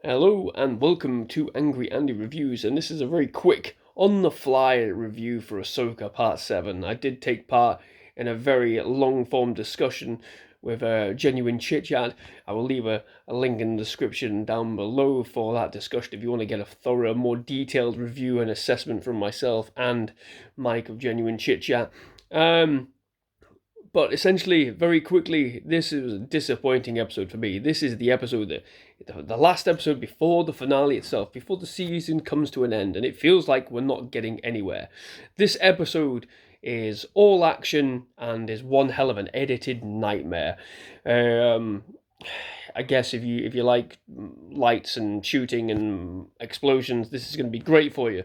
Hello and welcome to Angry Andy Reviews, and this is a very quick, on-the-fly review for Ahsoka Part 7. I did take part in a very long-form discussion with a genuine chit-chat. I will leave a link in the description down below for that discussion if you want to get a thorough, more detailed review and assessment from myself and Mike of Genuine Chit-Chat. But essentially, very quickly, this is a disappointing episode for me. This is the episode the last episode before the finale itself, before the season comes to an end, and it feels like we're not getting anywhere. This episode is all action and is one hell of an edited nightmare. I guess if you like lights and shooting and explosions, this is going to be great for you.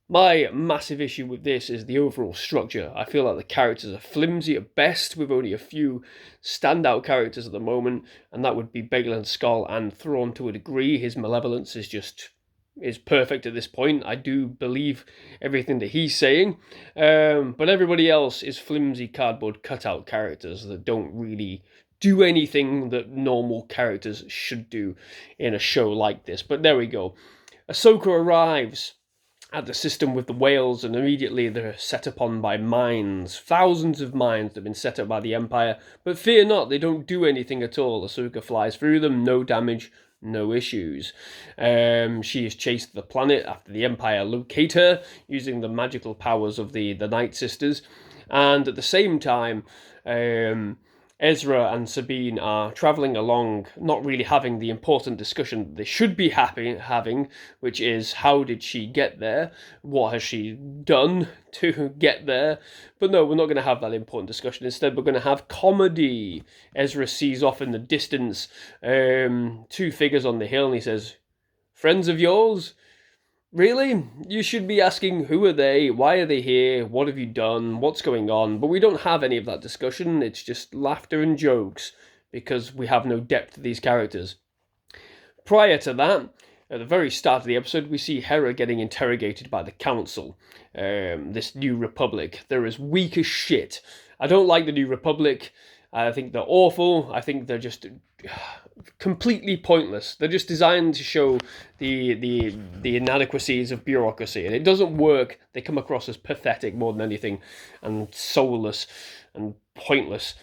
My massive issue with this is the overall structure. I feel like the characters are flimsy at best, with only a few standout characters at the moment, and that would be Bagel and Skull and Thrawn to a degree. His malevolence is perfect at this point. I do believe everything that he's saying, but everybody else is flimsy cardboard cutout characters that don't really do anything that normal characters should do in a show like this. But there we go. Ahsoka arrives at the system with the whales, and immediately they're set upon by mines. Thousands of mines that have been set up by the Empire, but fear not, they don't do anything at all. Ahsoka flies through them, no damage, no issues. She is chased to the planet after the Empire locate her, using the magical powers of the Night Sisters, and at the same time, Ezra and Sabine are travelling along, not really having the important discussion they should be having, which is how did she get there? What has she done to get there? But no, we're not going to have that important discussion. Instead, we're going to have comedy. Ezra sees off in the distance two figures on the hill, and he says, "Friends of yours? Really? You should be asking who are they, why are they here, what have you done, what's going on?" But we don't have any of that discussion. It's just laughter and jokes because we have no depth to these characters. Prior to that, at the very start of the episode, we see Hera getting interrogated by the Council, this New Republic. They're as weak as shit. I don't like the New Republic. I think they're awful. I think they're just completely pointless. They're just designed to show the inadequacies of bureaucracy, and it doesn't work. They come across as pathetic more than anything, and soulless and pointless.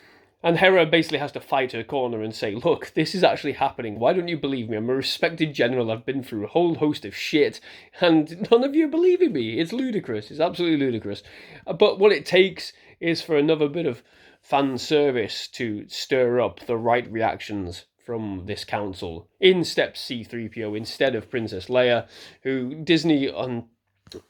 And Hera basically has to fight her corner and say, "Look, this is actually happening. Why don't you believe me? I'm a respected general. I've been through a whole host of shit, and none of you are believing me. It's ludicrous. It's absolutely ludicrous." But what it takes is for another bit of fan service to stir up the right reactions from this council. In steps C-3PO instead of Princess Leia, who Disney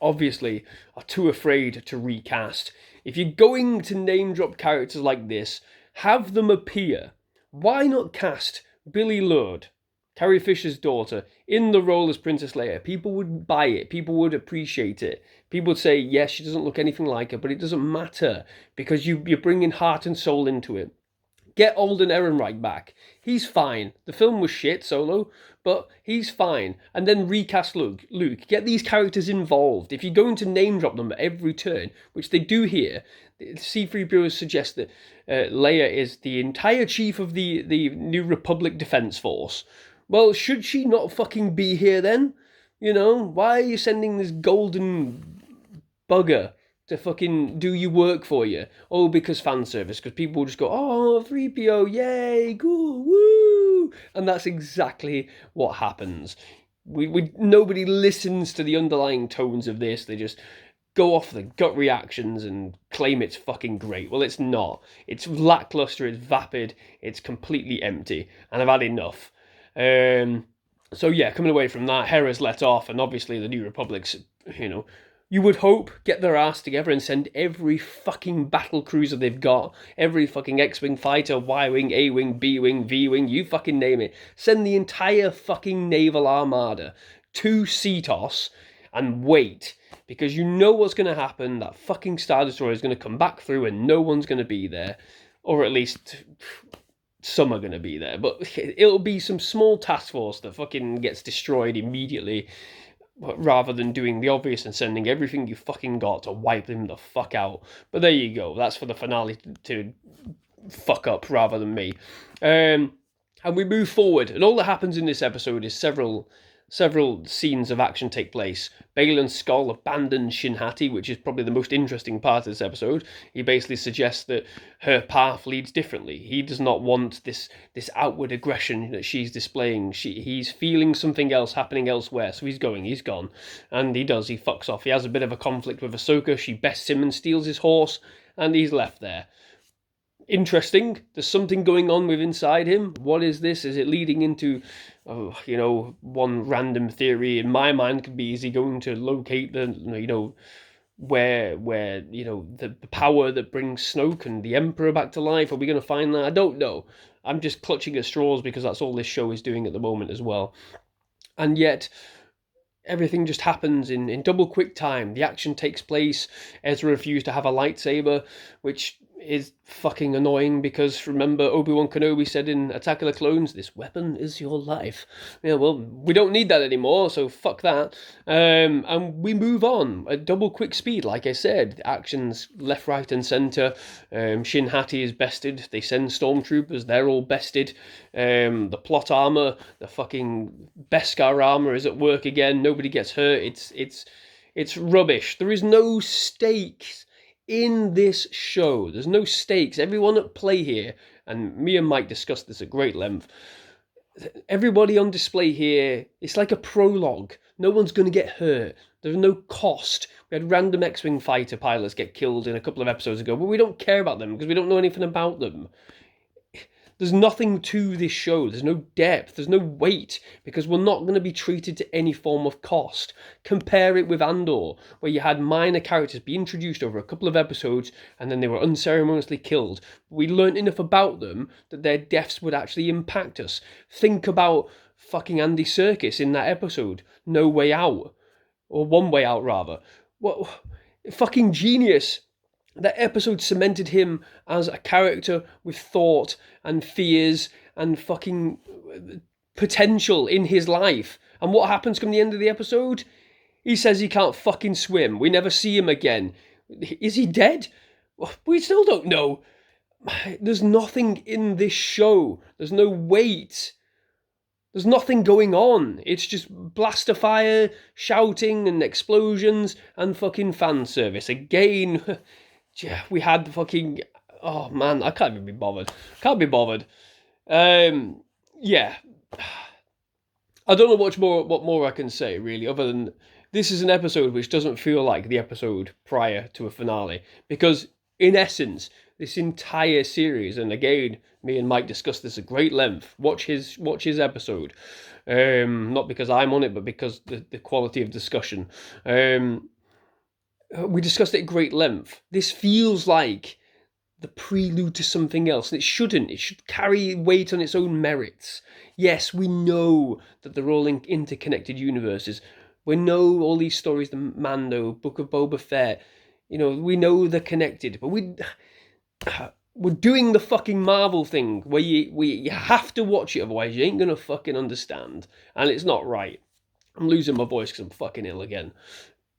obviously are too afraid to recast. If you're going to name drop characters like this, have them appear. Why not cast Billie Lourd, Carrie Fisher's daughter, in the role as Princess Leia? People would buy it. People would appreciate it. People would say, yes, she doesn't look anything like her, but it doesn't matter because you're bringing heart and soul into it. Get Alden Ehrenreich back. He's fine. The film was shit, Solo, but he's fine. And then recast Luke. Get these characters involved. If you're going to name drop them at every turn, which they do here, C-3PO suggests that Leia is the entire chief of the New Republic Defense Force. Well, should she not fucking be here then? You know, why are you sending this golden bugger to fucking do your work for you? Oh, because fan service, because people will just go, "Oh, 3PO, yay, cool, woo," and that's exactly what happens. Nobody listens to the underlying tones of this. They just go off the gut reactions and claim it's fucking great. Well, it's not. It's lackluster, it's vapid, it's completely empty, and I've had enough. So yeah, coming away from that, Hera's let off, and obviously the New Republic's, you would hope, get their ass together and send every fucking battle cruiser they've got, every fucking X-Wing fighter, Y-Wing, A-Wing, B-Wing, V-Wing, you fucking name it. Send the entire fucking naval armada to Cetos and wait, because you know what's going to happen. That fucking Star Destroyer is going to come back through and no one's going to be there. Or at least some are going to be there. But it'll be some small task force that fucking gets destroyed immediately, rather than doing the obvious and sending everything you fucking got to wipe them the fuck out. But there you go. That's for the finale to fuck up rather than me. And we move forward, and all that happens in this episode is several scenes of action take place. Bale and Skull abandon Shin Hati, which is probably the most interesting part of this episode. He basically suggests that her path leads differently. He does not want this outward aggression that she's displaying. He's feeling something else happening elsewhere, so he's gone. And he fucks off. He has a bit of a conflict with Ahsoka. She bests him and steals his horse, and he's left there. Interesting. There's something going on with inside him. What is this? Is it leading into, one random theory in my mind could be: is he going to locate where the power that brings Snoke and the Emperor back to life? Are we going to find that? I don't know. I'm just clutching at straws because that's all this show is doing at the moment as well. And yet, everything just happens in double quick time. The action takes place. Ezra refused to have a lightsaber, which is fucking annoying because remember Obi-Wan Kenobi said in Attack of the Clones, this weapon is your life. Yeah, well, we don't need that anymore, so fuck that. And we move on at double quick speed, like I said. Actions left, right and centre. Shin Hati is bested. They send stormtroopers. They're all bested. The plot armour, the fucking Beskar armour is at work again. Nobody gets hurt. It's rubbish. There is no stakes in this show. There's no stakes. Everyone at play here, and me and Mike discussed this at great length, everybody on display here, it's like a prologue. No one's going to get hurt. There's no cost. We had random X-Wing fighter pilots get killed in a couple of episodes ago, but we don't care about them because we don't know anything about them. There's nothing to this show. There's no depth. There's no weight because we're not going to be treated to any form of cost. Compare it with Andor, where you had minor characters be introduced over a couple of episodes and then they were unceremoniously killed. We learned enough about them that their deaths would actually impact us. Think about fucking Andy Serkis in that episode, No Way Out, or One Way Out rather. What fucking genius. That episode cemented him as a character with thought and fears and fucking potential in his life. And what happens come the end of the episode? He says he can't fucking swim. We never see him again. Is he dead? We still don't know. There's nothing in this show. There's no weight. There's nothing going on. It's just blaster fire, shouting and explosions and fucking fan service. Again... Yeah, we had the fucking... Oh, man, I can't even be bothered. Yeah. I don't know what more I can say, really, other than this is an episode which doesn't feel like the episode prior to a finale. Because, in essence, this entire series, and again, me and Mike discussed this at great length, watch his episode. Not because I'm on it, but because the quality of discussion. We discussed it at great length. This feels like the prelude to something else, and it shouldn't. It should carry weight on its own merits. Yes, we know that they're all interconnected universes. We know all these stories, the Mando, Book of Boba Fett, we know they're connected, but we're doing the fucking Marvel thing where you have to watch it, otherwise you ain't gonna fucking understand, and it's not right. I'm losing my voice because I'm fucking ill again.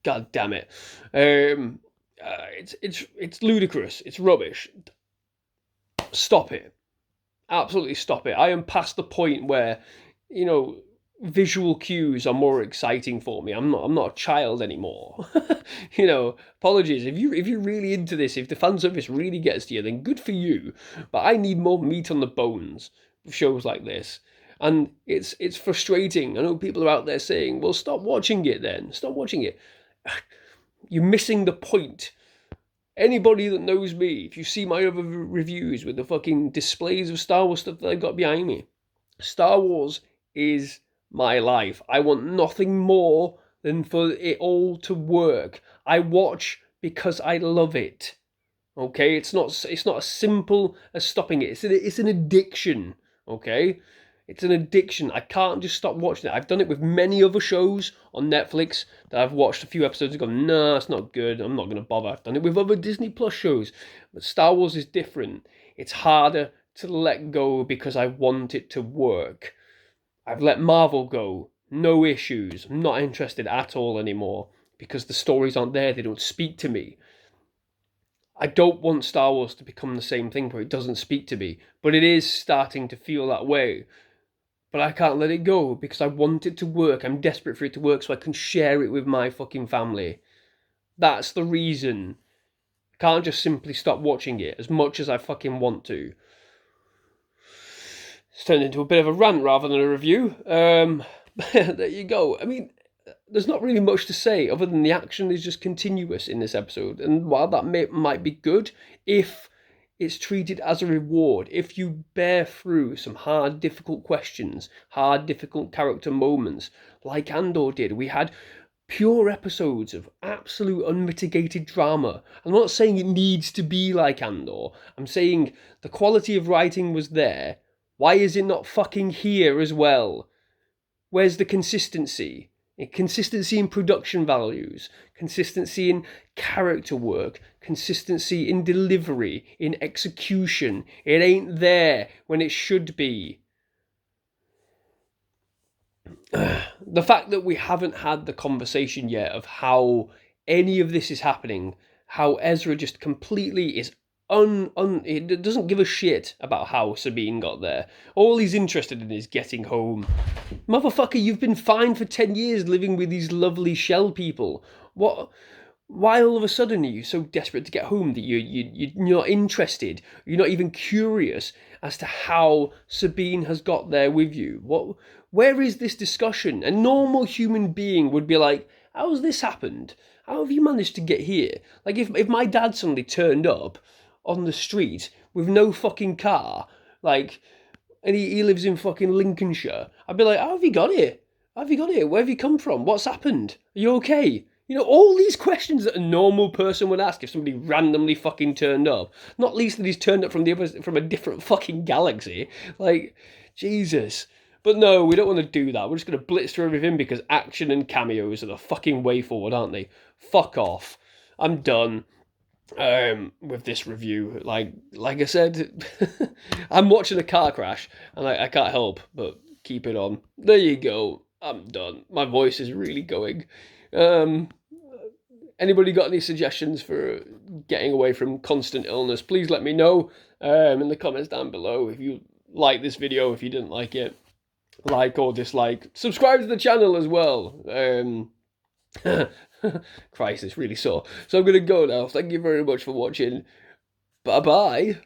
God damn it. It's ludicrous. It's rubbish. Stop it. Absolutely stop it. I am past the point where, visual cues are more exciting for me. I'm not a child anymore. Apologies. If you're really into this, if the fan service really gets to you, then good for you. But I need more meat on the bones with shows like this. And it's frustrating. I know people are out there saying, well, stop watching it then. Stop watching it. You're missing the point. Anybody that knows me, if you see my other reviews with the fucking displays of Star Wars stuff that I've got behind me, Star Wars is my life. I want nothing more than for it all to work. I watch because I love it. Okay, it's not as simple as stopping it. It's an addiction. Okay. It's an addiction. I can't just stop watching it. I've done it with many other shows on Netflix that I've watched a few episodes and gone, nah, it's not good. I'm not going to bother. I've done it with other Disney Plus shows. But Star Wars is different. It's harder to let go because I want it to work. I've let Marvel go. No issues. I'm not interested at all anymore because the stories aren't there. They don't speak to me. I don't want Star Wars to become the same thing where it doesn't speak to me, but it is starting to feel that way. But I can't let it go because I want it to work. I'm desperate for it to work so I can share it with my fucking family. That's the reason. I can't just simply stop watching it as much as I fucking want to. It's turned into a bit of a rant rather than a review. There you go. I mean, there's not really much to say other than the action is just continuous in this episode. And while that might be good, if it's treated as a reward, if you bear through some hard, difficult questions, hard, difficult character moments, like Andor did, we had pure episodes of absolute unmitigated drama. I'm not saying it needs to be like Andor. I'm saying the quality of writing was there. Why is it not fucking here as well? Where's the consistency? Consistency in production values, consistency in character work, consistency in delivery, in execution. It ain't there when it should be. The fact that we haven't had the conversation yet of how any of this is happening, how Ezra just completely is it doesn't give a shit about how Sabine got there. All he's interested in is getting home. Motherfucker, you've been fine for 10 years living with these lovely shell people. What? Why all of a sudden are you so desperate to get home that you're not interested? You're not even curious as to how Sabine has got there with you? What? Where is this discussion? A normal human being would be like, how's this happened? How have you managed to get here? Like, if my dad suddenly turned up on the street with no fucking car, like, and he lives in fucking Lincolnshire, I'd be like, how have you got here? How have you got here? Where have you come from? What's happened? Are you okay? You know, all these questions that a normal person would ask if somebody randomly fucking turned up. Not least that he's turned up from a different fucking galaxy. Like, Jesus. But no, we don't want to do that. We're just going to blitz through everything because action and cameos are the fucking way forward, aren't they? Fuck off. I'm done with this review. Like I said, I'm watching a car crash and I can't help but keep it on. There you go. I'm done. My voice is really going. Anybody got any suggestions for getting away from constant illness? Please let me know in the comments down below. If you like this video, if you didn't like it, like or dislike. Subscribe to the channel as well. Christ, it's really sore. So I'm going to go now. Thank you very much for watching. Bye-bye.